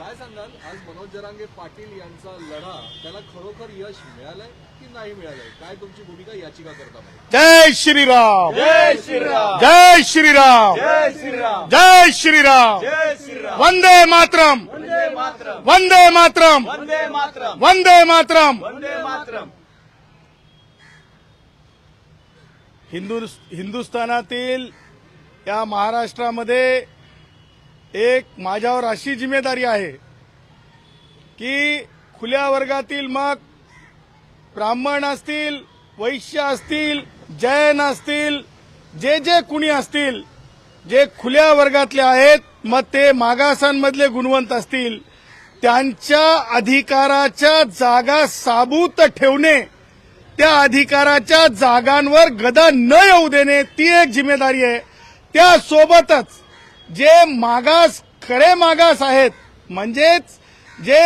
काय सांगाल आज मनोज जरांगे पाटील यांचा लढा त्याला खरोखर यश मिळालंय की नाही मिळालंय, काय तुमची भूमिका याचिका करता? जय श्रीराम, जय श्रीराम, जय श्रीराम, जय श्रीराम, जय श्रीराम, जय श्रीराम, वंदे मातरम, वंदे मातरम, वंदे मातरम, वंदे मातरम, वंदे मातरम. वंदे मातरम. हिंदुस्थानातील या महाराष्ट्रामध्ये एक माझ्यावर अशी जिम्मेदारी आहे की खुल्या वर्गातील मग ब्राह्मण असतील, वैश्य असतील, जैन असतील, जे जे कुणी असतील, जे खुल्या वर्गातले आहेत, मग ते मागासांमधले गुणवंत असतील, त्यांच्या अधिकाराच्या जागा साबूत ठेवणे, त्या अधिकाराच्या जागांवर गदा न येऊ देणे, ती एक जिम्मेदारी आहे. त्यासोबतच जे मागास, खरे मागास आहेत, म्हणजेच जे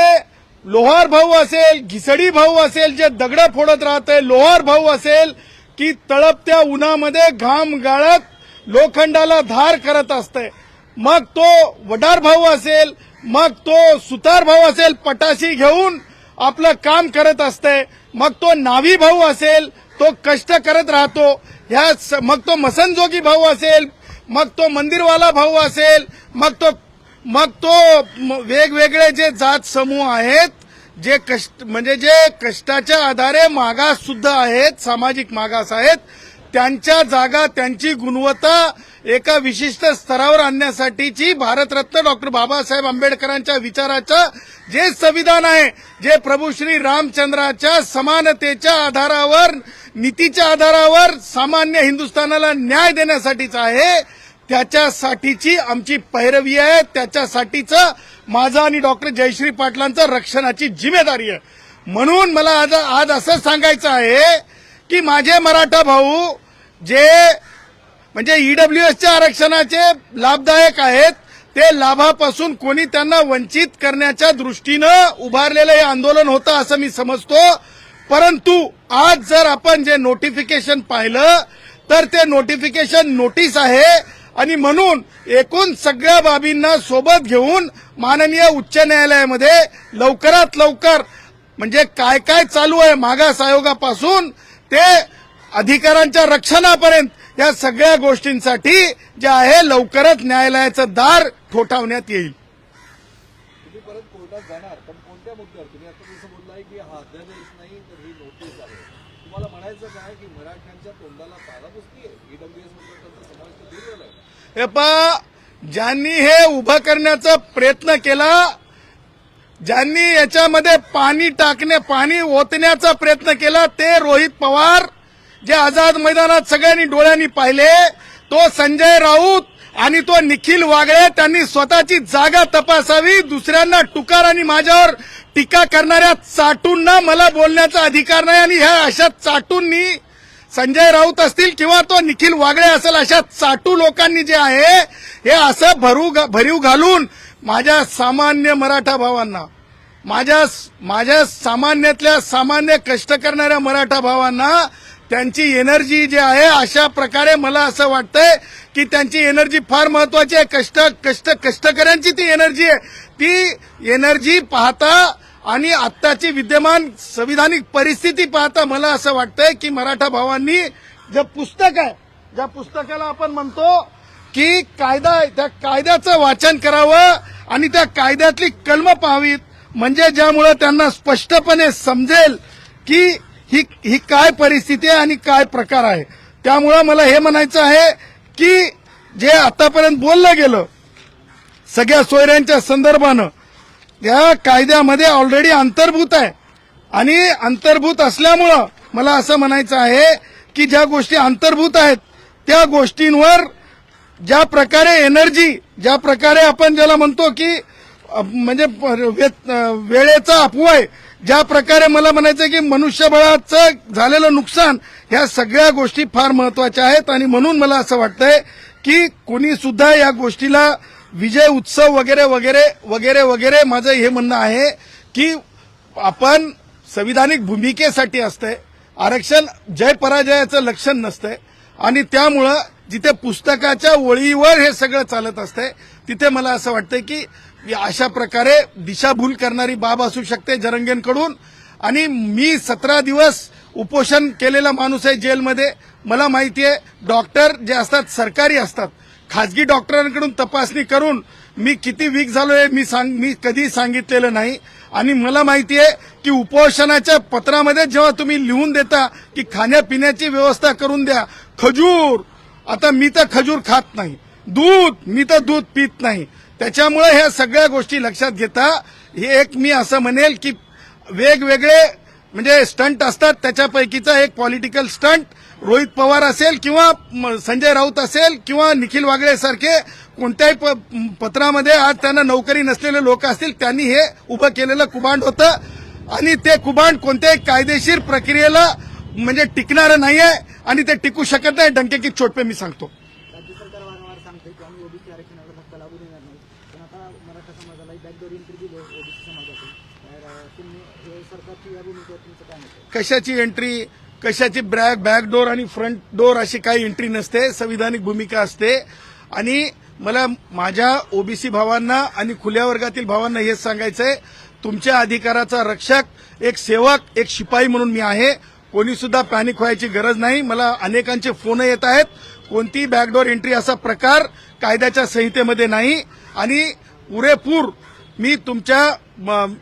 लोहार भाऊ असेल, घिसडी भाऊ असेल, जे दगडं फोडत राहते, लोहार भाऊ असेल की तळपत्या उन्हामध्ये घाम गाळत लोखंडाला धार करत असते, मग तो वडार भाऊ असेल, मग तो सुतार भाऊ असेल, पटाशी घेऊन आपलं काम करत असते, मग तो नावी भाऊ असेल, तो कष्ट करत राहतो, मग तो मसनजोगी भाऊ असेल, मग तो मंदिरवाला भाऊ असेल, मग तो वेगवेगळे जे जात समूह आहेत, जे म्हणजे जे कष्टाच्या आधारे मागास सुद्धा आहेत, सामाजिक मागास आहेत, त्यांच्या जागा, त्यांची गुणवत्ता एका विशिष्ट स्तरावर आणण्यासाठीची भारतरत्न डॉक्टर बाबासाहेब आंबेडकरांच्या विचाराचं जे संविधान आहे, जे प्रभू श्री रामचंद्राच्या समानतेच्या आधारावर, नीतीच्या आधारावर सामान्य हिंदुस्थानाला न्याय देण्यासाठीच आहे, त्याच्यासाठीची आमची पैरवी आहे, त्याच्यासाठीचं माझं आणि डॉक्टर जयश्री पाटलांचं रक्षणाची जिम्मेदारी आहे. म्हणून मला आज असं सांगायचं आहे की माझे मराठा भाऊ जे म्हणजे ईडब्ल्यूएसच्या आरक्षणाचे लाभदायक आहेत, ते लाभापासून कोणी त्यांना वंचित करण्याच्या दृष्टीनं उभारलेलं हे आंदोलन होतं असं मी समजतो. परंतु आज जर आपण जे नोटिफिकेशन पाहिलं तर ते नोटिफिकेशन नोटीस आहे आणि म्हणून एकूण सगळ्या बाबींना सोबत घेऊन माननीय उच्च न्यायालयामध्ये लवकरात लवकर म्हणजे काय काय चालू आहे मागास आयोगापासून ते अधिकारांच्या रक्षणापर्यंत या सगळ्या गोष्टींसाठी जे आहे लवकरच न्यायालयाचं दार ठोठावण्यात येईल. तुम्ही परत कोर्टात जाणार, पण कोणत्या मुद्द्यावर? तुम्ही आता जसं बोललाय की हा अध्यादेश नाही तर ही नोटीस आहे, तुम्हाला म्हणायचं काय की मराठ्यांच्या तोंडाला ताळा बसतीये? ईडब्ल्यूएस मध्ये त्यांचा समावेश दूर झालाय. हे पहा, ज्यांनी हे उभं करण्याचा प्रयत्न केला, ज्यांनी याच्यामध्ये पाणी ओतण्याचा प्रयत्न केला, ते रोहित पवार, जे आझाद मैदानात सगळ्यांनी डोळ्यांनी पाहिले, तो संजय राऊत आणि तो निखिल वागळे, त्यांनी स्वतःची जागा तपासावी. दुसऱ्यांना टुकार आणि माझ्यावर टीका करणाऱ्या चाटूंना मला बोलण्याचा अधिकार नाही आणि ह्या अशा चाटूंनी, संजय राऊत असतील किंवा तो निखिल वागळे असेल, अशा चाटू लोकांनी जे आहे हे असं भरीव घालून माझ्या सामान्य मराठा भावांना, माझ्या सामान्यातल्या सामान्य कष्ट करणाऱ्या मराठा भावांना त्यांची एनर्जी जी आहे, अशा प्रकारे मला असं वाटतंय की त्यांची एनर्जी फार महत्वाची आहे. कष्टकऱ्यांची ती एनर्जी आहे. ती एनर्जी पाहता आणि आत्ताची विद्यमान संविधानिक परिस्थिती पाहता मला असं वाटतंय की मराठा भावांनी जे पुस्तक आहे, ज्या पुस्तकाला आपण म्हणतो की कायदा आहे, त्या कायद्याचं वाचन करावं आणि त्या कायद्यातली कलमं पाहावीत, म्हणजे ज्यामुळे त्यांना स्पष्टपणे समजेल की ही काय परिस्थिती आहे आणि काय प्रकार आहे. त्यामुळे मला हे म्हणायचं आहे की जे आतापर्यंत बोललं गेलं सगळ्या सोयऱ्यांच्या संदर्भानं, त्या कायद्यामध्ये ऑलरेडी अंतर्भूत आहे आणि अंतर्भूत असल्यामुळं मला असं म्हणायचं आहे की ज्या गोष्टी अंतर्भूत आहेत त्या गोष्टींवर ज्या प्रकारे एनर्जी, ज्या प्रकारे आपण ज्याला म्हणतो की म्हणजे वेळेचा अपव्यय, ज्या प्रकारे मला म्हणायचं की मनुष्यबळाचं झालेलं नुकसान, ह्या सगळ्या गोष्टी फार महत्वाच्या आहेत आणि म्हणून मला असं वाटतंय की कोणी सुद्धा या गोष्टीला विजय उत्सव वगैरे वगैरे वगैरे वगैरे माझं हे म्हणणं आहे की आपण संविधानिक भूमिकेसाठी असतंय, आरक्षण जय पराजयाचं लक्षण नसतंय आणि त्यामुळं जिथे पुस्तकाच्या ओळीवर हे सगळं चालत असतंय तिथे मला असं वाटतंय की अशा प्रकारे दिशाभूल करणारी बाब असू शकते जरंगेंकडून. आणि मी 17 दिवस उपोषण केलेला माणूस आहे जेलमध्ये. मला माहिती आहे डॉक्टर जे असतात सरकारी असतात, खाजगी डॉक्टरांकडून तपासणी करून मी किती वीक झालोय मी कधी सांगितलेलं नाही. आणि मला माहिती आहे की उपोषणाच्या पत्रामध्ये जेव्हा तुम्ही लिहून देता की खाण्यापिण्याची व्यवस्था करून द्या, खजूर, आता मी तर खजूर खात नाही, दूध, मी तर दूध पित नाही, त्याच्यामुळे ह्या सगळ्या गोष्टी लक्षात घेता हे एक मी असं म्हणेल की वेगवेगळे म्हणजे स्टंट असतात, त्याच्यापैकीचा एक पॉलिटिकल स्टंट रोहित पवार असेल किंवा संजय राऊत असेल किंवा निखिल वागळे सारखे कोणत्याही पत्रामध्ये आज त्यांना नोकरी नसलेले लोक असतील त्यांनी हे उभं केलेलं कुभांड होतं आणि ते कुभांड कोणत्याही कायदेशीर प्रक्रियेला म्हणजे टिकणारं नाहीये आणि ते टिकू शकत नाही. डंके की चोट पे मी सांगतो. राज्य सरकार वारंवार सांगते की आम्ही ओबीसी आरक्षणाला धक्का लागू देणार नाही, पण आता मराठा समाजाला बॅकडोर एंट्री दिली ओबीसी समाजातून, तर तुम्ही हे सरकारची या भूमिकेवर तुमचं काय मत आहे? कशाची एंट्री, कशाची बॅकडोर आणि फ्रंट डोर अशी काही एंट्री नसते, संविधानिक भूमिका असते. आणि मला माझ्या ओबीसी भावांना आणि खुल्या वर्गातील भावांना हेच सांगायचंय, तुमच्या अधिकाराचा रक्षक, एक सेवक, एक शिपाई म्हणून मी आहे. कोणी सुद्धा पॅनिक व्हायची गरज नाही. मला अनेकांचे फोन येत आहेत, कोणती बॅकडोर एंट्री असा प्रकार कायद्याच्या संहितेमध्ये नाही. आणि पुरेपूर मी तुमच्या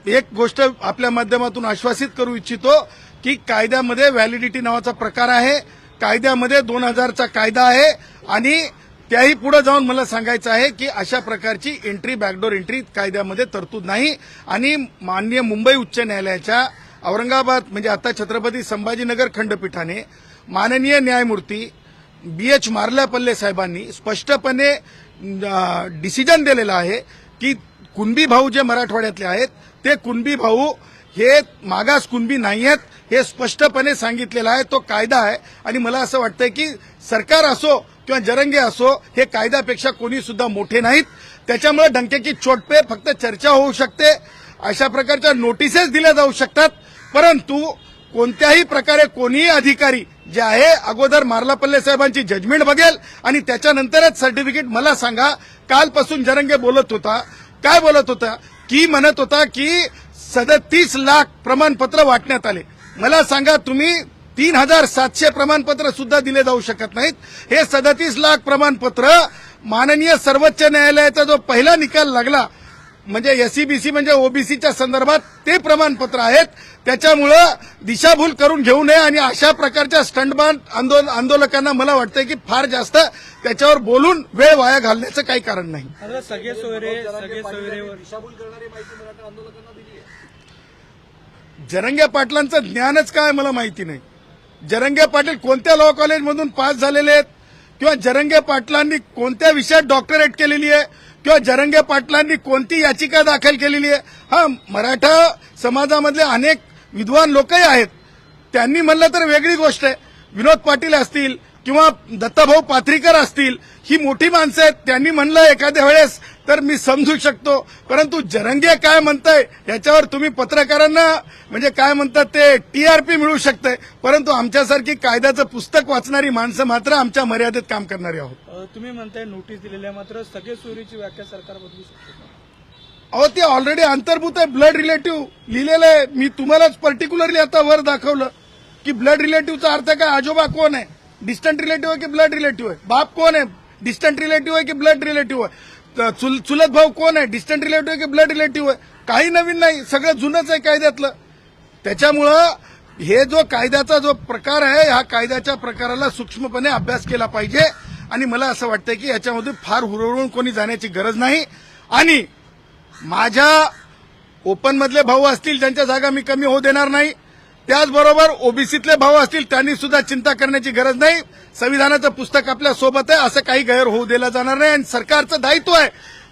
एक गोष्ट आपल्या माध्यमातून आश्वासित करू इच्छितो की कायद्यामध्ये व्हॅलिडिटी नावाचा प्रकार आहे, कायद्यामध्ये 2000चा कायदा आहे आणि त्याही पुढे जाऊन मला सांगायचं आहे की अशा प्रकारची एंट्री, बॅकडोर एंट्री कायद्यामध्ये तरतूद नाही. आणि माननीय मुंबई उच्च न्यायालयाच्या औरंगाबाद म्हणजे आता छत्रपती संभाजीनगर खंडपीठाने माननीय न्यायमूर्ती BH मार्ल्यापल्ले साहेबांनी स्पष्टपणे डिसिजन दिलेला आहे की कुणबी भाऊ जे मराठवाड्यातले आहेत ते कुणबी भाऊ हे मागास कुणबी नाही आहेत, हे स्पष्टपणे सांगितलेलं आहे. तो कायदा आहे आणि मला असं वाटतंय की सरकार असो किंवा जरंगे असो हे कायद्यापेक्षा कोणी सुद्धा मोठे नाहीत. त्याच्यामुळे डंके की चोट पे फक्त चर्चा होऊ शकते, अशा प्रकारच्या नोटिसेस दिल्या जाऊ शकतात, परंतु कोणत्याही प्रकारे कोणीही अधिकारी जे आहे अगोदर मार्लापल्ले साहेबांची जजमेंट बघेल आणि त्याच्यानंतरच सर्टिफिकेट. मला सांगा, कालपासून जरंगे बोलत होता, काय बोलत होता की म्हणत होता की 37 लाख प्रमाणपत्र वाटण्यात आले. मला सांगा तुम्ही 3700 प्रमाणपत्र सुद्धा दिले जाऊ शकत नाहीत. हे 37 लाख प्रमाणपत्र माननीय सर्वोच्च न्यायालयाचा जो पहिला निकाल लागला म्हणजे SCBC म्हणजे ओबीसीच्या संदर्भात ते प्रमाणपत्र आहेत. त्याच्यामुळं दिशाभूल करून घेऊ नये आणि अशा प्रकारच्या स्टंटबाज आंदोलकांना मला वाटतंय की फार जास्त त्याच्यावर बोलून वेळ वाया घालण्याचं काही कारण नाही. सगळे सोयरे दिशाभूल करणारी माहिती मराठा आंदोलकांना दिली आहे. जरंगे पाटलांचं ज्ञानच काय मला माहिती नाही. जरंगे पाटील कोणत्या लॉ कॉलेजमधून पास झालेले आहेत किंवा जरंगे पाटलांनी कोणत्या विषयात डॉक्टरेट केलेली आहे किंवा जरंगे पाटलांनी कोणती याचिका दाखल केलेली आहे. हा, मराठा समाजामधले अनेक विद्वान लोकही आहेत, त्यांनी म्हणलं तर वेगळी गोष्ट आहे. विनोद पाटील असतील किंवा दत्ताभाऊ पाथरीकर असतील, ही मोठी माणसं आहेत, त्यांनी म्हणलं एखाद्या वेळेस तर मी समजू शकतो. परंतु जरंगे काय म्हणताय याच्यावर तुम्ही पत्रकारांना म्हणजे काय म्हणतात ते TRP मिळू शकते, परंतु आमच्यासारखी कायद्याचं पुस्तक वाचणारी माणसं मात्र आमच्या मर्यादेत काम करणारी आहोत. तुम्ही म्हणताय नोटीस दिलेल्या, मात्र सगळे सोयरीची व्याख्या सरकार बदलू शकते. अहो, ते ऑलरेडी अंतर्भूत आहे, ब्लड रिलेटिव्ह लिहिलेलं आहे. मी तुम्हालाच पर्टिक्युलरली आता वर दाखवलं की ब्लड रिलेटिव्हचा अर्थ काय, आजोबा कोण आहे, डिस्टंट रिलेटिव्ह आहे की ब्लड रिलेटिव्ह आहे, बाप कोण आहे, डिस्टंट रिलेटिव्ह आहे की ब्लड रिलेटिव्ह आहे, चुलत भाऊ कोण आहे, डिस्टंट रिलेटिव्ह आहे की ब्लड रिलेटिव्ह आहे. काही नवीन नाही, सगळं जुनंच आहे कायद्यातलं. त्याच्यामुळं हे जो कायद्याचा जो प्रकार आहे, ह्या कायद्याच्या प्रकाराला सूक्ष्मपणे अभ्यास केला पाहिजे आणि मला असं वाटतं की याच्यामध्ये फार हुरळून कोणी जाण्याची गरज नाही. आणि माझ्या ओपनमधले भाऊ असतील ज्यांच्या जागा मी कमी होऊ देणार नाही, त्याचबरोबर ओबीसीतले भाऊ असतील त्यांनी सुद्धा चिंता करण्याची गरज नाही. संविधानाचं पुस्तक आपल्या सोबत आहे, असं काही गैर होऊ दिला जाणार नाही. आणि सरकारचं दायित्व आहे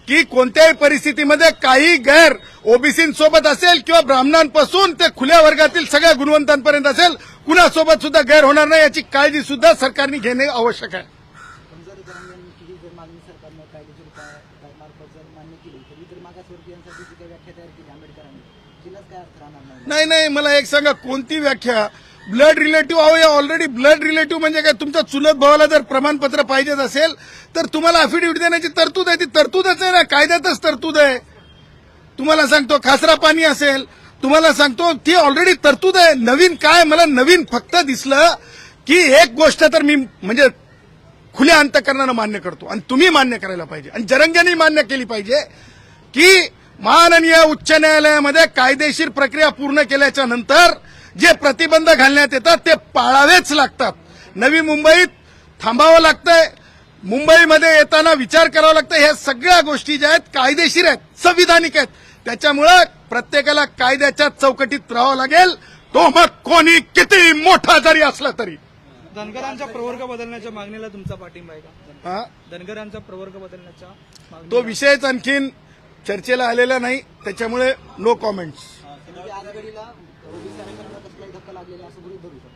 की कोणत्याही परिस्थितीमध्ये काही गैर ओबीसींसोबत असेल किंवा ब्राह्मणांपासून ते खुल्या वर्गातील सगळ्या गुणवंतांपर्यंत असेल, कुणासोबत सुद्धा गैर होणार नाही याची काळजी सुद्धा सरकारने घेणे आवश्यक आहे. पण जर जरंग्यांची ही जर मागणी सरकारनं कायदेशीर मार्फत केली आंबेडकरांनी, तिलाच काय अर्थ राहणार नाही. नाही नाही, मला एक सांगा, कोणती व्याख्या? ब्लड रिलेटिव्ह अहो, या ऑलरेडी ब्लड रिलेटिव्ह म्हणजे काय? तुमच्या चुलत भावाला जर प्रमाणपत्र पाहिजेच असेल तर तुम्हाला अफिडेव्हिट देण्याची तरतूद आहे. ती तरतूदच आहे ना, कायद्यातच तरतूद आहे. तुम्हाला सांगतो खासरा पाणी असेल, तुम्हाला सांगतो ती ऑलरेडी तरतूद आहे. नवीन काय? मला नवीन फक्त दिसलं की एक गोष्ट तर मी म्हणजे खुल्या अंतकरणानं मान्य करतो आणि तुम्ही मान्य करायला पाहिजे आणि जरंग्यांनी मान्य केली पाहिजे की माननीय उच्च न्यायालयामध्ये कायदेशीर प्रक्रिया पूर्ण केल्याच्या नंतर जे प्रतिबंध घालण्यात येतात ते पाळावेच लागतात. नवी मुंबईत थांबावं लागतंय, मुंबईमध्ये येताना विचार करावा लागतं. ह्या सगळ्या गोष्टी ज्या आहेत कायदेशीर आहेत, संविधानिक आहेत. त्याच्यामुळं प्रत्येकाला कायद्याच्या चौकटीत राहावं लागेल, तो मग कोणी किती मोठा जरी असला तरी. धनगरांचा प्रवर्ग बदलण्याच्या मागणीला तुमचा पाठिंबा आहे का? हा? धनगरांचा प्रवर्ग बदलण्याच्या तो विषयच आणखीन चर्चेला आलेला नाही, त्याच्यामुळे नो कॉमेंट्स. म्हणजे आजघडीला ओबीसी आरक्षणाला कसलाही धक्का लागलेला असं गृहीत धरू शकतो.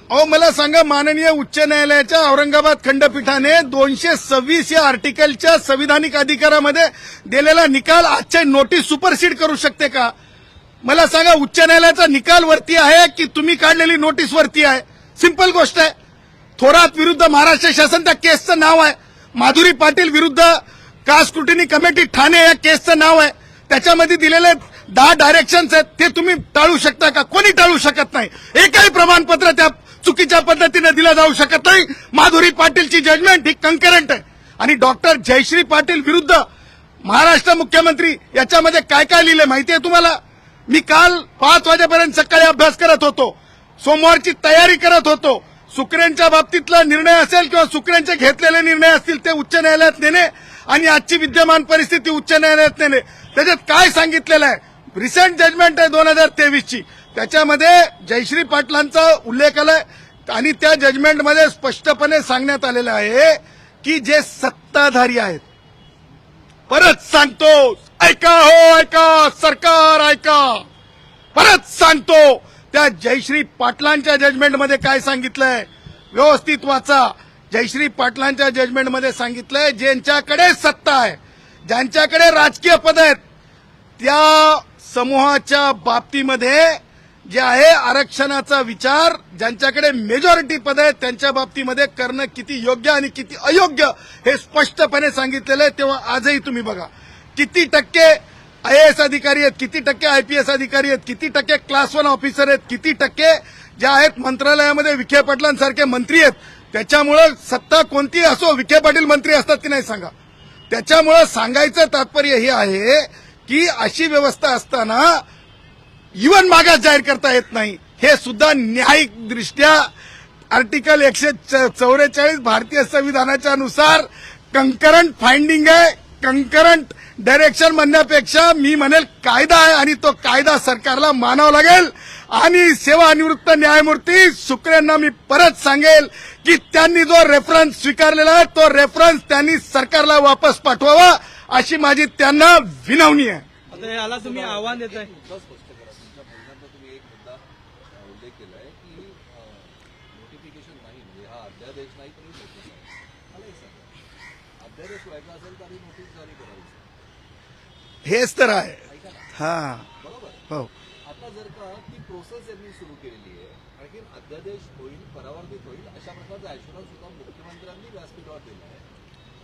अहो मला सांगा, माननीय उच्च न्यायालयाच्या औरंगाबाद खंडपीठाने 226 या आर्टिकलच्या संविधानिक अधिकारामध्ये दिलेला निकाल आजच्या नोटीस सुपरसीड करू शकते का? मला सांगा, उच्च न्यायालयाचा निकाल वरती आहे की तुम्ही काढलेली नोटीस वरती आहे? सिंपल गोष्ट आहे. थोरात विरुद्ध महाराष्ट्र शासन त्या केसचं नाव आहे. माधुरी पाटील विरुद्ध कास्ट स्क्रुटिनी कमिटी ठाणे या केसचं नाव आहे. त्याच्यामध्ये दिलेले 10 डायरेक्शन्स आहेत, ते तुम्ही टाळू शकता का? कोणी टाळू शकत नाही. एकही प्रमाणपत्र त्या चुकीच्या पद्धतीने दिलं जाऊ शकत नाही. माधुरी पाटीलची जजमेंट ही कंकरंट आहे. आणि डॉक्टर जयश्री पाटील विरुद्ध महाराष्ट्र मुख्यमंत्री याच्यामध्ये काय काय लिहिले माहितीये तुम्हाला? मी काल 5 वाजेपर्यंत सकाळी अभ्यास करत होतो, सोमवारची तयारी करत होतो. सुकरेंच्या बाबतीतला निर्णय असेल किंवा सुकरेंचे घेतलेले निर्णय असतील ते उच्च न्यायालयात नेणे आणि आजची विद्यमान परिस्थिती उच्च न्यायालयात नेणे. त्याच्यात काय सांगितलेलं आहे? रिसेंट जजमेंट आहे 2023ची, त्याच्यामध्ये जयश्री पाटलांचा उल्लेख आलाय आणि त्या जजमेंटमध्ये स्पष्टपणे सांगण्यात आलेलं आहे की जे सत्ताधारी आहेत, परत सांगतो, ऐका हो ऐका, सरकार ऐका, परत सांगतो, त्या जयश्री पाटलांच्या जजमेंटमध्ये काय सांगितलंय व्यवस्थित वाचा. जयश्री पाटलांच्या जजमेंटमध्ये सांगितलंय ज्यांच्याकडे सत्ता आहे, ज्यांच्याकडे राजकीय पद आहेत, त्या समूहाच्या बाबतीमध्ये जे आहे आरक्षणाचा विचार ज्यांच्याकडे मेजॉरिटी पद आहे त्यांच्या बाबतीमध्ये करणं किती योग्य आणि किती अयोग्य हे स्पष्टपणे सांगितलेलं आहे. तेव्हा आजही तुम्ही बघा किती टक्के IAS अधिकारी आहेत, किती टक्के IPS अधिकारी आहेत, किती टक्के क्लास 1 ऑफिसर आहेत, किती टक्के जे आहेत मंत्रालयामध्ये विखे पाटलांसारखे मंत्री आहेत. त्याच्यामुळं सत्ता कोणती असो, विखे पाटील मंत्री असतात की नाही सांगा. त्याच्यामुळं सांगायचं तात्पर्य हे आहे की अशी व्यवस्था असताना इव्हन मागास जाहीर करता येत नाही, हे सुद्धा न्यायिक दृष्ट्या आर्टिकल 144 भारतीय संविधानाच्या नुसार कंकरंट फाइंडिंग आहे. कंकरंट डायरेक्शन म्हणण्यापेक्षा मी म्हणेल कायदा आहे आणि तो कायदा सरकारला मानावा लागेल. आणि सेवानिवृत्त न्यायमूर्ती सुकरेंना मी परत सांगेल की त्यांनी जो रेफरन्स स्वीकारलेला आहे तो रेफरन्स त्यांनी सरकारला वापस पाठवावा अशी माझी त्यांना विनवणी आहे. आता याला तुम्ही आव्हान देताय. मुद्दा स्पष्ट करा. तुमच्या बोलण्यात तुम्ही एक मुद्दा उल्लेख केलाय की नोटिफिकेशन नाही, म्हणजे हा अध्यादेश नाही तर नोटीस आहे. मला एक सांगा, अध्यादेश व्हायचा असेल तर आधी नोटीस जारी करायची, हेच तर आहे. ऐका ना, हा बरोबर. हो, आता जर का ती प्रोसेस यांनी सुरू केलेली आहे, आणखी अध्यादेश होईल, परावर्तित होईल, अशा प्रकारचा ऍश्युरन्स सुद्धा मुख्यमंत्र्यांनी व्यासपीठावर दिला आहे,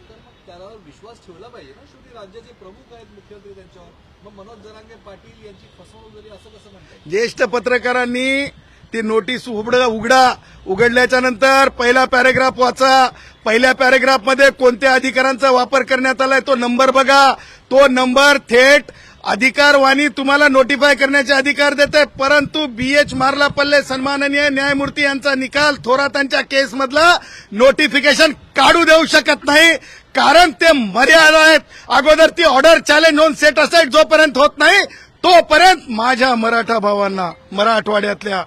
तर मग त्यावर विश्वास ठेवला पाहिजे ना. शेवटी राज्याचे प्रमुख आहेत मुख्यमंत्री, त्यांच्यावर मग मनोज जरांगे पाटील यांची फसवणूक झाली असं कसं म्हणतात? ज्येष्ठ पत्रकारांनी ती नोटीस उघडल्याच्या नंतर पहिला पॅरेग्राफ वाचा. पहिल्या पॅरेग्राफमध्ये कोणत्या अधिकारांचा वापर करण्यात आलाय तो नंबर बघा. तो नंबर थेट अधिकारवाणी तुम्हाला नोटिफाय करण्याचे अधिकार देते. परंतु BH मार्लापल्ले सन्माननीय न्यायमूर्ती यांचा निकाल थोरातांच्या केसमधला नोटिफिकेशन काढू देऊ शकत नाही, कारण ते मर्यादा आहेत. अगोदर ती ऑर्डर चॅलेंज होऊन सेट असाइड जोपर्यंत होत नाही तोपर्यंत माझ्या मराठा भावांना मराठवाड्यातल्या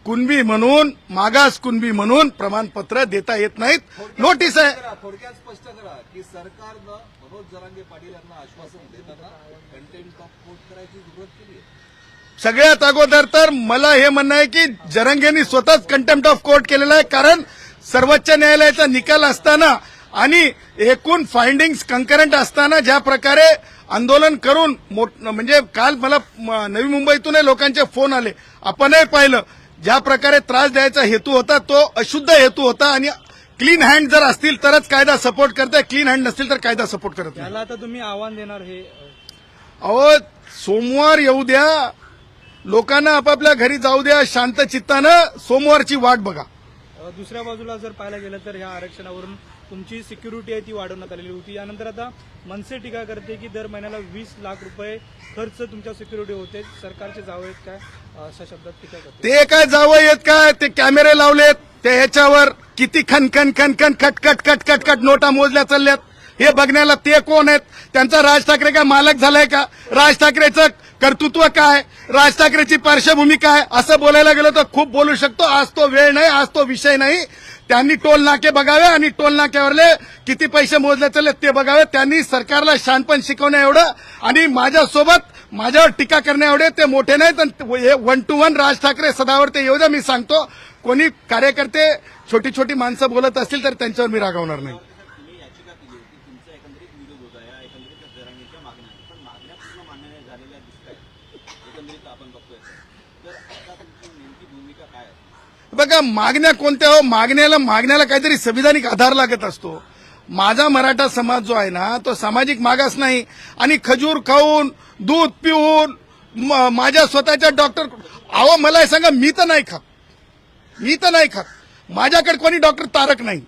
कुणबी म्हणून, मागास कुणबी म्हणून प्रमाणपत्र देता येत नाहीत. नोटीस आहे. थोडक्यात स्पष्ट करा की सरकारनं मनोज जरांगे पाटील यांना आश्वासन देताना कंटेम्प्ट ऑफ कोर्ट करायची सुरुवात केली आहे. सगळ्यात अगोदर तर मला हे म्हणणं आहे की जरंगेंनी स्वतःच कंटेम्प्ट ऑफ कोर्ट केलेलं आहे, कारण सर्वोच्च न्यायालयाचा निकाल असताना आणि एकूण फाइंडिंग्स कंकरंट असताना ज्या प्रकारे आंदोलन करून म्हणजे काल मला नवी मुंबईतूनही लोकांचे फोन आले, आपणही पाहिलं ज्या प्रकारे त्रास द्यायचा हेतू होता तो अशुद्ध हेतू होता आणि क्लीन हँड जर असतील तरच कायदा सपोर्ट करते, क्लीन हँड नसतील तर कायदा सपोर्ट करत नाही. त्याला आता तुम्ही आव्हान देणार हे अहो सोमवार येऊ द्या, लोकांना आपापल्या घरी जाऊ द्या शांत चित्तानं, सोमवारची वाट बघा. दुसऱ्या बाजूला जर पाहायला गेलं तर ह्या आरक्षणावरून तुमची सिक्युरिटी आहे ती वाढवण्यात आलेली होती. यानंतर आता मनसे टीका करते की दर महिन्याला 20 लाख रुपये खर्च तुमच्या सिक्युरिटी होते, सरकारचे जावं आहेत काय, अशा शब्दात टीका करते. ते काय जावं येत काय, ते कॅमेरे लावलेत, ते ह्याच्यावर किती खनखन खनखन खटखट खटखट खट नोटा मोजल्या चालल्यात, हे बघण्याला ते कोण आहेत, त्यांचा राज ठाकरे काय मालक झालाय का, राज ठाकरेचं कर्तृत्व काय, राज ठाकरेची पार्श्वभूमी काय, असं बोलायला गेलं तर खूप बोलू शकतो. आज तो वेळ नाही, आज तो विषय नाही. त्यांनी टोल नाके बघावे आणि टोल नाक्यावरले किती पैसे मोजले चालले ते बघावे. त्यांनी सरकारला शहाणपण शिकवण्या एवढं आणि माझ्यावर टीका करण्या एवढे ते मोठे नाहीत. 1 to 1 राज ठाकरे सदावर ते येऊ द्या. मी सांगतो, कोणी कार्यकर्ते छोटी छोटी माणसं बोलत असतील तर त्यांच्यावर मी रागवणार नाही. तुम्ही याचिका केली होती, तुमचा एकंदरीत विरोध होता या एकंदरीत जरांगीच्या मागण्या, पण मागण्या पूर्ण मान्य नाही झालेल्या दिसत आहेत एकंदरीत आपण बघतोय. तर आता तुमची नेमकी भूमिका काय आहे? बघा, मागण्या कोणत्या हो, मागण्याला काहीतरी संविधानिक आधार लागत असतो. माझा मराठा समाज जो आहे ना तो सामाजिक मागास नाही. आणि खजूर खाऊन दूध पिऊन माझ्या स्वतःच्या डॉक्टर, अहो मला हे सांगा, मी तर नाही खात. माझ्याकडे कोणी डॉक्टर तारक नाही,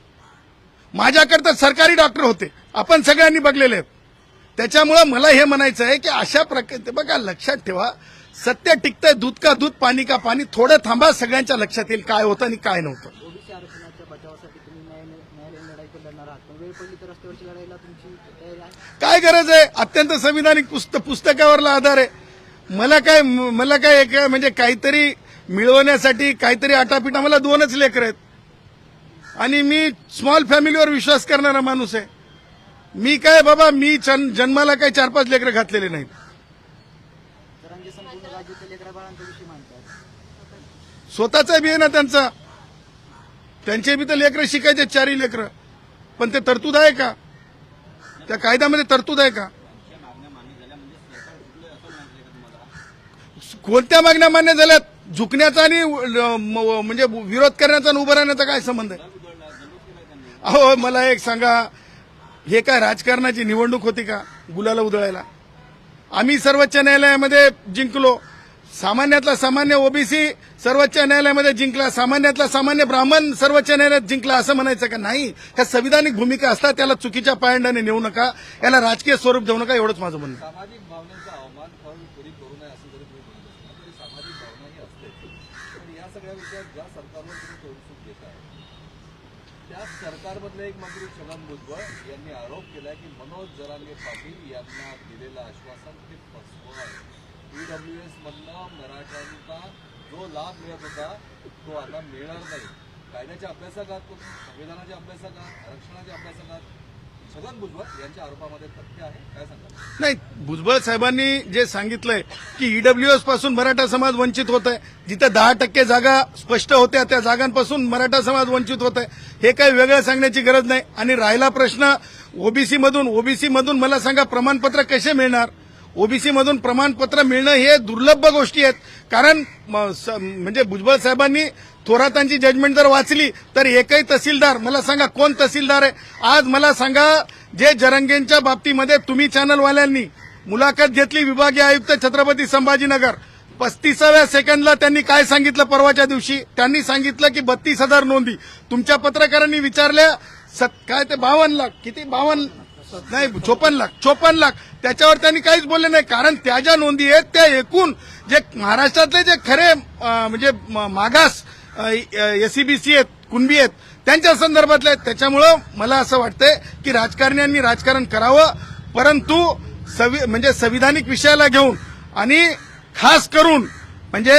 माझ्याकडे तर सरकारी डॉक्टर होते, आपण सगळ्यांनी बघलेले आहेत. त्याच्यामुळं मला हे म्हणायचं आहे की अशा प्रकारे बघा, लक्षात ठेवा, सत्य टिकतंय, दूध का दूध पाणी का पाणी. थोडं थांबा, सगळ्यांच्या लक्षात येईल काय होतं आणि काय नव्हतं. ओबीसी आरक्षणाच्या बचावासाठी तुम्ही न्यायालयीन लढाई पण लढणार आहात, पण वेळ पडली तर रस्त्यावरची लढाईला तुमची तयारी आहे? काय गरज आहे, अत्यंत संविधानिक पुस्तकावरला आधार आहे. मला काय म्हणजे काहीतरी मिळवण्यासाठी काहीतरी आटापिटा, मला 2च लेकरं आहेत आणि मी स्मॉल फॅमिलीवर विश्वास करणारा माणूस आहे. मी काय बाबा, मी जन्माला काही 4-5 लेकरं घातलेले नाहीत. जरांगे संपूर्ण राज्यातील लेकरा बाळांचा विषय मानतात, स्वतःचा बी आहे ना त्यांचे बी तर लेकरं शिकायचे, 4ही लेकरं, पण ते तरतूद आहे का, त्या कायद्यामध्ये तरतूद आहे का? कोणत्या मागण्या मान्य झाल्यात? झुकण्याचा आणि म्हणजे विरोध करण्याचा आणि उभं राहण्याचा काय संबंध आहे? अहो मला एक सांगा, हे काय राजकारणाची निवडणूक होती का गुलाला उधळायला? आम्ही सर्वोच्च न्यायालयामध्ये जिंकलो, सामान्यातला सामान्य ओबीसी सर्वोच्च न्यायालयामध्ये जिंकला, सामान्यातला सामान्य ब्राह्मण सर्वोच्च न्यायालयात जिंकला, असं म्हणायचं का? नाही. ह्या संविधानिक भूमिका असतात, त्याला चुकीच्या पायंडाने नेऊ नका, याला राजकीय स्वरूप देऊ नका, एवढंच माझं म्हणणं आहे. सामाजिक भावनेचा अवमान कोणी करू नये असं जरी तुम्ही म्हणत असला तरी सामाजिक भावनाही असते. पण या सगळ्या विषयात ज्या सरकारवर तुम्ही तोडसूट घेत आहे त्या सरकारमधले एक मंत्री छगन भुजबळ यांनी आरोप केलाय की मनोज जरांगे पाटील यांना दिलेलं आश्वासन ते फसवं आहे. ईडब्ल्यूएस मधनं मराठ्यांचा जो लाभ मिळत होता तो आता मिळणार नाही. कायद्याच्या अभ्यासकात तुम्ही, संविधानाच्या अभ्यासकात, आरक्षणाच्या अभ्यासकात छगन भुजबळ यांच्या आरोपामध्ये तथ्य आहे, काय सांगाल? नाही, भुजबळ साहेबांनी जे सांगितलंय की ईडब्ल्यूएस पासून मराठा समाज वंचित होत आहे, जिथे 10% जागा स्पष्ट होत्या त्या जागांपासून मराठा समाज वंचित होत आहे, हे काही वेगळं सांगण्याची गरज नाही. आणि राहिला प्रश्न ओबीसी मधून मला सांगा प्रमाणपत्र कसे मिळणार? ओबीसी मधून प्रमाणपत्र मिळणं हे दुर्लभ गोष्टी आहेत. कारण म्हणजे भुजबळ साहेबांनी थोरातांची जजमेंट जर वाचली तर एकही तहसीलदार, मला सांगा कोण तहसीलदार आहे आज? मला सांगा, जे जरंगेंच्या बाबतीमध्ये तुम्ही चॅनलवाल्यांनी मुलाखत घेतली, विभागीय आयुक्त छत्रपती संभाजीनगर, 35व्या सेकंडला त्यांनी काय सांगितलं? परवाच्या दिवशी त्यांनी सांगितलं की 32,000 नोंदी. तुमच्या पत्रकारांनी विचारल्या काय ते 52 लाख, किती 52 नाही 54 लाख, त्याच्यावर त्यांनी काहीच बोलले नाही. कारण त्या ज्या नोंदी आहेत त्या एकूण जे महाराष्ट्रातले जे खरे म्हणजे मागास एसईबीसी आहेत, कुणबी आहेत, त्यांच्या संदर्भातले आहेत. त्याच्यामुळं मला असं वाटतंय की राजकारण्यांनी राजकारण करावं, परंतु म्हणजे संविधानिक विषयाला घेऊन आणि खास करून म्हणजे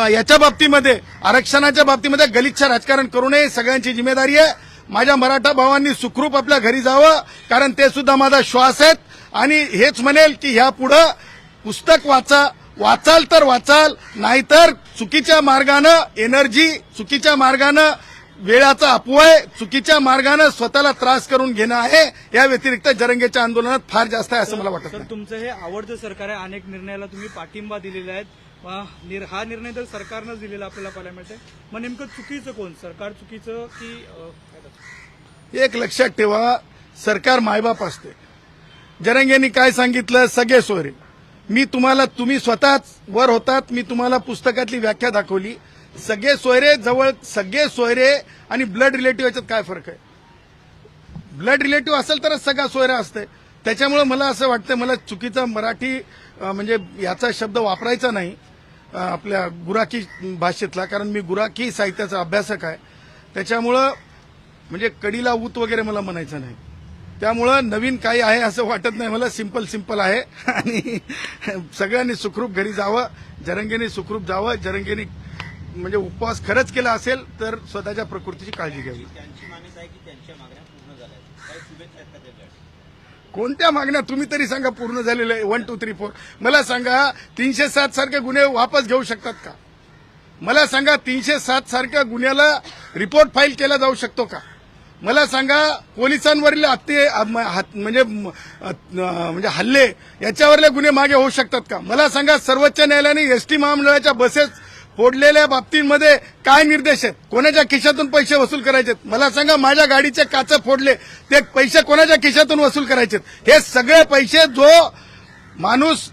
याच्या बाबतीमध्ये, आरक्षणाच्या बाबतीमध्ये गलिच्छ राजकारण करू नये, सगळ्यांची जिम्मेदारी आहे. माझ्या मराठा भावांनी सुखरूप आपल्या घरी जावं, कारण ते सुद्धा माझा श्वास आहेत. आणि हेच म्हणेल की ह्या पुढं पुस्तक वाचाल तर वाचाल, नाहीतर चुकीच्या मार्गानं चुकीच्या मार्गानं वेळाचा अपव्यय चुकीच्या मार्गाने स्वतःला त्रास करून घेणं आहे. या व्यतिरिक्त जरंगेच्या आंदोलनात फार जास्त आहे असं मला वाटत सर नाही. तुमचं हे आवडतं सरकार आहे, अनेक निर्णयाला तुम्ही पाठिंबा दिलेला आहे. हा निर्णय तर सरकारनंच दिलेला आपल्याला पाहायला मिळतंय. मग नेमकं चुकीचं कोण, सरकार चुकीचं की एक लक्षात ठेवा, सरकार मायबाप असते. जरंगेंनी काय सांगितलं, सगळे सोयरे. तुम्ही स्वतःच वर होतात, मी तुम्हाला पुस्तकातली व्याख्या दाखवली. सगळे सोयरे जवळ, सगळे सोयरे आणि ब्लड रिलेटिव्ह याच्यात काय फरक आहे? ब्लड रिलेटिव्ह असेल तरच सगळा सोयरा असते. त्याच्यामुळे मला असं वाटतं, मला चुकीचा मराठी म्हणजे याचा शब्द वापरायचा नाही आपल्या गुराखी भाषेतला, कारण मी गुराखी साहित्याचा अभ्यासक आहे. त्याच्यामुळं म्हणजे कडीला ऊत वगैरे मला म्हणायचं नाही. त्यामुळं नवीन काही आहे असं वाटत नाही मला. सिंपल आहे आणि सगळ्यांनी सुखरूप घरी जावं, जरंगेंनी सुखरूप जावं. जरंगेंनी म्हणजे उपवास खरंच केला असेल तर स्वतःच्या प्रकृतीची काळजी घ्यावी. त्यांची मान्यता आहे की त्यांच्या मागण्या पूर्ण झाल्या आहेत. काही शुभेच्छा आहेत का त्याच्यासाठी? कोणत्या मागण्या तुम्ही तरी सांगा पूर्ण झालेल्या आहे? 1 2 3 4 मला सांगा. 307 सारखे गुन्हे वापस घेऊ शकतात का? मला सांगा 307 सारख्या गुन्ह्याला रिपोर्ट फाईल केला जाऊ शकतो का? मला सांगा पोलिसांवरील म्हणजे हल्ले याच्यावरले गुन्हे मागे होऊ शकतात का? मला सांगा सर्वोच्च न्यायालयाने एसटी महामंडळाच्या बसेस फोडलेल्या बाबतींमध्ये काय निर्देश आहेत? कोणाच्या खिशातून पैसे वसूल करायचे? मला सांगा माझ्या गाडीचे काच फोडले ते पैसे कोणाच्या खिशातून वसूल करायचे? हे सगळे पैसे जो माणूस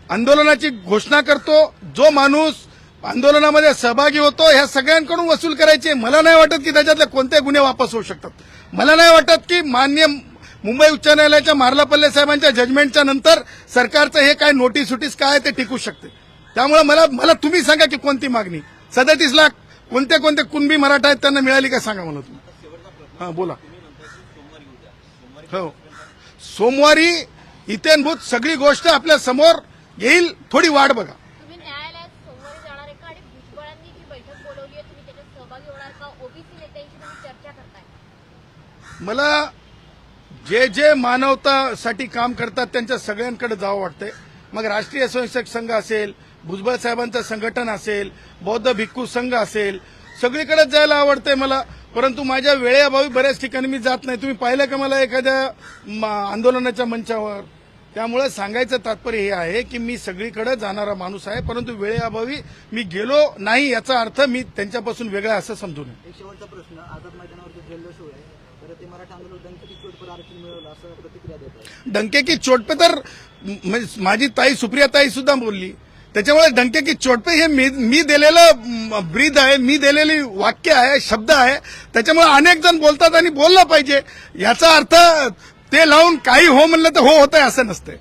आंदोलनाची घोषणा करतो, जो माणूस आंदोलनामध्ये सहभागी होतो, ह्या सगळ्यांकडून वसूल करायचे. मला नाही वाटत की त्याच्यातले कोणते गुन्हे वापस होऊ शकतात. मला नाही वाटत की माननीय मुंबई उच्च न्यायालयाच्या मार्लापल्ले साहेबांच्या जजमेंटच्या नंतर सरकारचं हे काय नोटीस काय ते टिकू शकते. त्यामुळे मला तुम्ही सांगा की कोणती मागणी 37 लाख कोणते कुणबी मराठा आहेत त्यांना मिळाली का सांगा मला तुम्ही. हां बोला. हो, सोमवारी इत्थंभूत सगळी गोष्ट आपल्या समोर येईल. थोडी वाट बघा. तुम्ही न्यायालयात सोमवारी जाणार आहे का? आणि भुजबळांनी जी बैठक बोलवली आहे, तुम्ही त्याच्यात सहभागी होणार का? ओबीसी नेत्यांशी तुम्ही चर्चा करताय? मला जे मानवतासाठी काम करतात त्यांच्या सगळ्यांकडे जावं वाटतंय. मग राष्ट्रीय स्वयंसेवक संघ असेल, भुजबळ साहेबांचं संघटन असेल, बौद्ध भिक्खू संघ असेल, सगळीकडे जायला आवडतंय मला. परंतु माझ्या वेळेअभावी बऱ्याच ठिकाणी मी जात नाही. तुम्ही पाहिलं का मला एखाद्या आंदोलनाच्या मंचावर? त्यामुळे सांगायचं तात्पर्य हे आहे की मी सगळीकडे जाणारा माणूस आहे, परंतु वेळेअभावी मी गेलो नाही याचा अर्थ मी त्यांच्यापासून वेगळा असं समजू नये. एक शेवटचा प्रश्न, आझाद मैदानावर जो जल्लोष आहे तर ते मराठा आंदोलन डंकेची चोट आरक्षण मिळवलं असं प्रतिक्रिया देतात. डंके की चोट पे तर माझी ताई सुप्रिया ताई सुद्धा बोलली. त्याच्यामुळे डंके की चोट पे हे मी दिलेलं ब्रीद आहे, मी दिलेली वाक्य आहे, शब्द आहे. त्याच्यामुळे अनेक जण बोलतात आणि बोललं पाहिजे. याचा अर्थ ते लावून काही हो म्हणलं तर हो होत आहे असं नसतंय.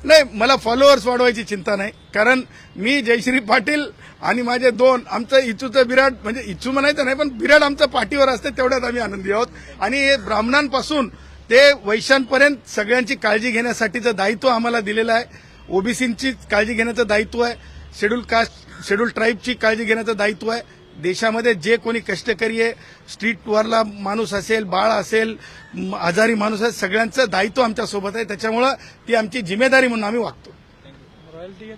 नाही, मला फॉलोअर्स वाढवायची चिंता नाही. कारण मी जयश्री पाटील आणि माझे 2 आमचं इचूचं बिराड, म्हणजे इचू म्हणायचं नाही पण बिराड आमचं पाठीवर असते, तेवढ्यात आम्ही आनंदी आहोत. आणि हे ब्राह्मणांपासून ते वैश्यांपर्यंत सगळ्यांची काळजी घेण्यासाठीचं दायित्व आम्हाला दिलेलं आहे. ओबीसींची काळजी घेण्याचं दायित्व आहे. शेड्यूल कास्ट, शेड्यूल ट्राईबची काळजी घेण्याचं दायित्व आहे. देशामध्ये जे कोणी कष्टकरी आहे, स्ट्रीटवरला माणूस असेल, बाळ असेल, आजारी माणूस असेल, सगळ्यांचं दायित्व आमच्यासोबत आहे. त्याच्यामुळं ती आमची जिम्मेदारी म्हणून आम्ही वागतो. रॉयल्टी